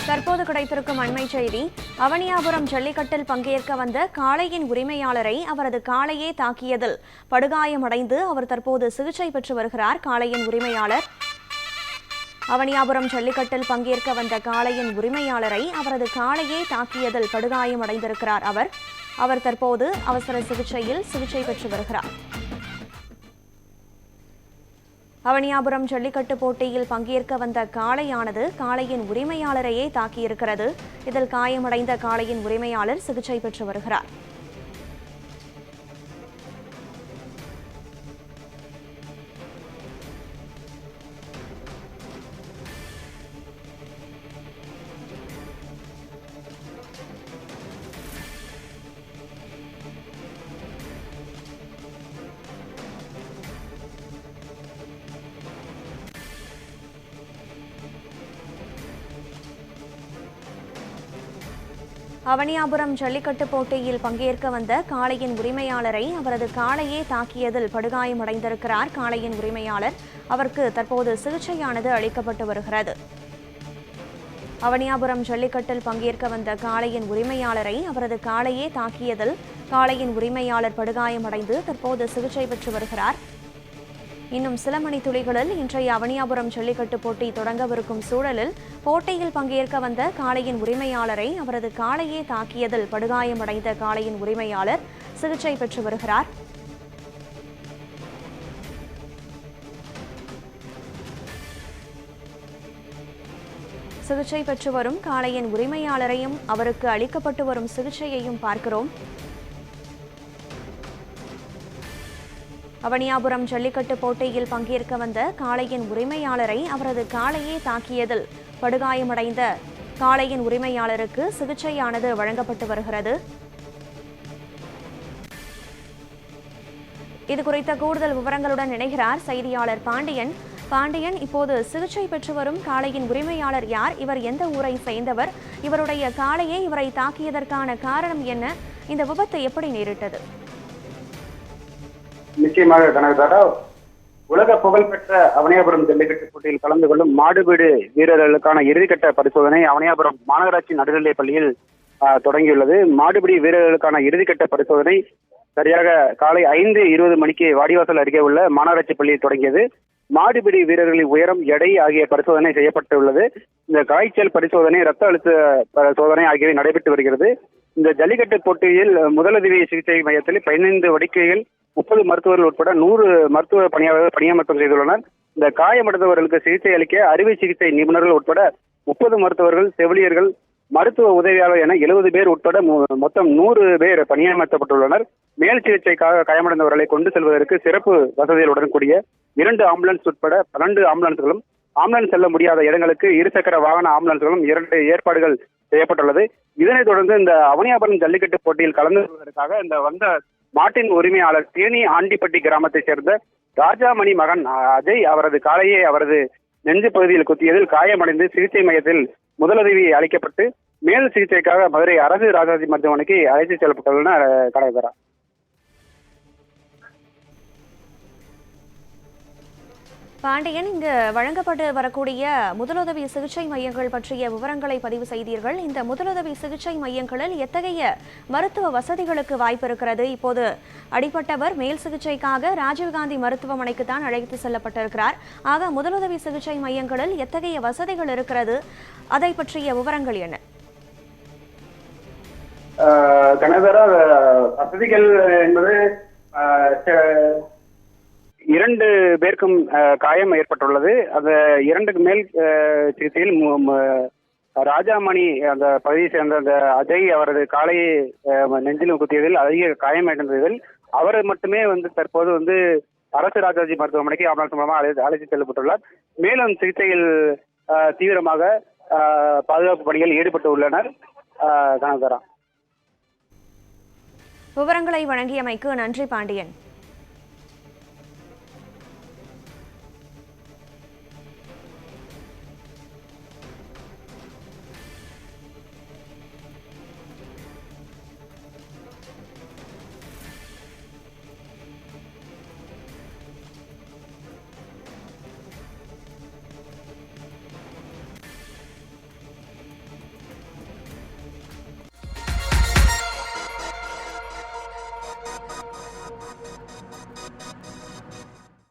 தற்போது கிடைத்திருக்கும் அண்மை செய்தி. அவனியாபுரம் ஜல்லிக்கட்டில் பங்கேற்க வந்த காளையின் உரிமையாளரை அவரது காளையே தாக்கியதில் படுகாயமடைந்து அவர் தற்போது சிகிச்சை பெற்று வருகிறார். காளையின் உரிமையாளர் அவனியாபுரம் ஜல்லிக்கட்டில் பங்கேற்க வந்த காளையின் உரிமையாளரை அவரது காளையே தாக்கியதில் படுகாயமடைந்திருக்கிறார். அவர் தற்போது அவசர சிகிச்சையில் சிகிச்சை பெற்று வருகிறார். அவனியாபுரம் ஜல்லிக்கட்டு போட்டியில் பங்கேற்க வந்த காளையானது காளையின் உரிமையாளரையே தாக்கியிருக்கிறது. இதில் காயமடைந்த காளையின் உரிமையாளர் சிகிச்சை பெற்று வருகிறார். அவனியாபுரம் ஜல்லிக்கட்டு போட்டியில் பங்கேற்க வந்த காளையின் உரிமையாளரை அவரது காளையே தாக்கியதில் படுகாயமடைந்திருக்கிறார். காளையின் உரிமையாளர் அவருக்கு தற்போது சிகிச்சையானது அளிக்கப்பட்டு வருகிறது. அவனியாபுரம் ஜல்லிக்கட்டில் பங்கேற்க வந்த காளையின் உரிமையாளரை அவரது காளையே தாக்கியதில் காளையின் உரிமையாளர் படுகாயமடைந்து தற்போது சிகிச்சை பெற்று வருகிறார். இன்னும் சில மணி துளிகளில் இன்றைய அவனியாபுரம் ஜல்லிக்கட்டு போட்டி தொடங்கவிருக்கும் சூழலில் போட்டியில் பங்கேற்க வந்த காளையின் உரிமையாளரை அவரது காளையே தாக்கியதில் படுகாயமடைந்த காளையின் உரிமையாளர் சிகிச்சை பெற்று வருகிறார். சிகிச்சை பெற்று வரும் காளையின் உரிமையாளரையும் அவருக்கு அளிக்கப்பட்டு வரும் சிகிச்சையையும் பார்க்கிறோம். அவனியாபுரம் ஜல்லிக்கட்டு போட்டியில் பங்கேற்க வந்த காளையின் உரிமையாளரை அவரது காளையே தாக்கியதில் படுகாயமடைந்த காளையின் உரிமையாளருக்கு சிகிச்சையானது வழங்கப்பட்டு வருகிறது. இதுகுறித்த கூடுதல் விவரங்களுடன் இணைகிறார் செய்தியாளர் பாண்டியன். இப்போது சிகிச்சை பெற்று வரும் காளையின் உரிமையாளர் யார்? இவர் எந்த ஊரை சேர்ந்தவர்? இவருடைய காளையே இவரை தாக்கியதற்கான காரணம் என்ன? இந்த விபத்து எப்படி நேரிட்டது? நிச்சயமாக கனகதாரா, உலக புகழ்பெற்ற அவனியாபுரம் ஜல்லிக்கட்டு போட்டியில் கலந்து கொள்ளும் மாடுபிடி வீரர்களுக்கான இறுதிக்கட்ட பரிசோதனை அவனியாபுரம் மாநகராட்சி நடுநிலைப் பள்ளியில் தொடங்கியுள்ளது. மாடுபிடி வீரர்களுக்கான இறுதிக்கட்ட பரிசோதனை சரியாக காலை 5:20 மணிக்கு வாடிவாசல் அருகே உள்ள மாநகராட்சி பள்ளியில் தொடங்கியது. மாடுபிடி வீரர்களின் உயரம், எடை ஆகிய பரிசோதனை செய்யப்பட்டுள்ளது. இந்த காய்ச்சல் பரிசோதனை, ரத்த அழுத்த சோதனை ஆகியவை நடைபெற்று வருகிறது. இந்த ஜல்லிக்கட்டு போட்டியில் முதலுதவி சிகிச்சை மையத்தில் 15 வடிக்கைகள், 30 மருத்துவர்கள் உட்பட 100 மருத்துவ பணியாளர்கள் பணியமர்த்தம் செய்துள்ளனர். இந்த காயமடைந்தவர்களுக்கு சிகிச்சை அளிக்க அறுவை சிகிச்சை நிபுணர்கள் உட்பட 30 மருத்துவர்கள், செவிலியர்கள், மருத்துவ உதவியாளர் என 70 பேர் உட்பட மொத்தம் 100 பேர் பணியமர்த்தப்பட்டுள்ளனர். மேல் சிகிச்சைக்காக காயமடைந்தவர்களை கொண்டு செல்வதற்கு சிறப்பு வசதிகளுடன் கூடிய 2 ஆம்புலன்ஸ் உட்பட 12 ஆம்புலன்ஸ்களும், ஆம்புலன்ஸ் செல்ல முடியாத இடங்களுக்கு இருசக்கர வாகன ஆம்புலன்ஸ்களும் 2 ஏற்பாடுகள் செய்யப்பட்டுள்ளது. இதனைத் தொடர்ந்து இந்த அவனியாபுரம் ஜல்லிக்கட்டு போட்டியில் கலந்து கொள்வதற்காக இந்த வந்த மாட்டின் உரிமையாளர் தேனி ஆண்டிப்பட்டி கிராமத்தைச் சேர்ந்த ராஜாமணி மகன் அஜய் அவரது காளையை அவரது நெஞ்சு பகுதியில் குத்தியதில் காயமடைந்து சிகிச்சை மையத்தில் முதலுதவி அளிக்கப்பட்டு மேல் சிகிச்சைக்காக மதுரை அரசு ராஜாஜி மருத்துவமனைக்கு அழைத்து செல்லப்பட்டுள்ளனர். கனகதாரா, பாண்டியன், இங்கு வழங்கப்பட்டு வரக்கூடிய முதலுதவி சிகிச்சை மையங்கள் பற்றிய விவரங்களை பதிவு செய்தீர்கள். இந்த முதலுதவி சிகிச்சை மையங்களில் எத்தகைய மருத்துவ வசதிகளுக்கு வாய்ப்பு இருக்கிறது? இப்போது அடிபட்டவர் மேல் சிகிச்சைக்காக ராஜீவ்காந்தி மருத்துவமனைக்கு தான் அழைத்து செல்லப்பட்டிருக்கிறார். ஆக முதலுதவி சிகிச்சை மையங்களில் எத்தகைய வசதிகள் இருக்கிறது? அதை பற்றிய விவரங்கள் என்ன? கனகதாரா, வசதிகள் என்பது 2 பேருக்கும் காயம் ஏற்பட்டுள்ளது. அந்த 2க்கு மேல் சிகிச்சையில் ராஜாமணி அந்த பகுதியை சேர்ந்த அந்த அஜய் அவரது காளையை நெஞ்சில் குத்தியதில் அதிக காயம் அடைந்ததில் அவர் மட்டுமே தற்போது அரசு ராஜாஜி மருத்துவமனைக்கு ஆம்புலன்ஸ் மூலமாக அழைத்து செல்லப்பட்டுள்ளார். மேலும் சிகிச்சையில் தீவிரமாக பாதுகாப்பு பணியில் ஈடுபட்டு உள்ளனர். விவரங்களை வழங்கியமைக்கு நன்றி பாண்டியன்.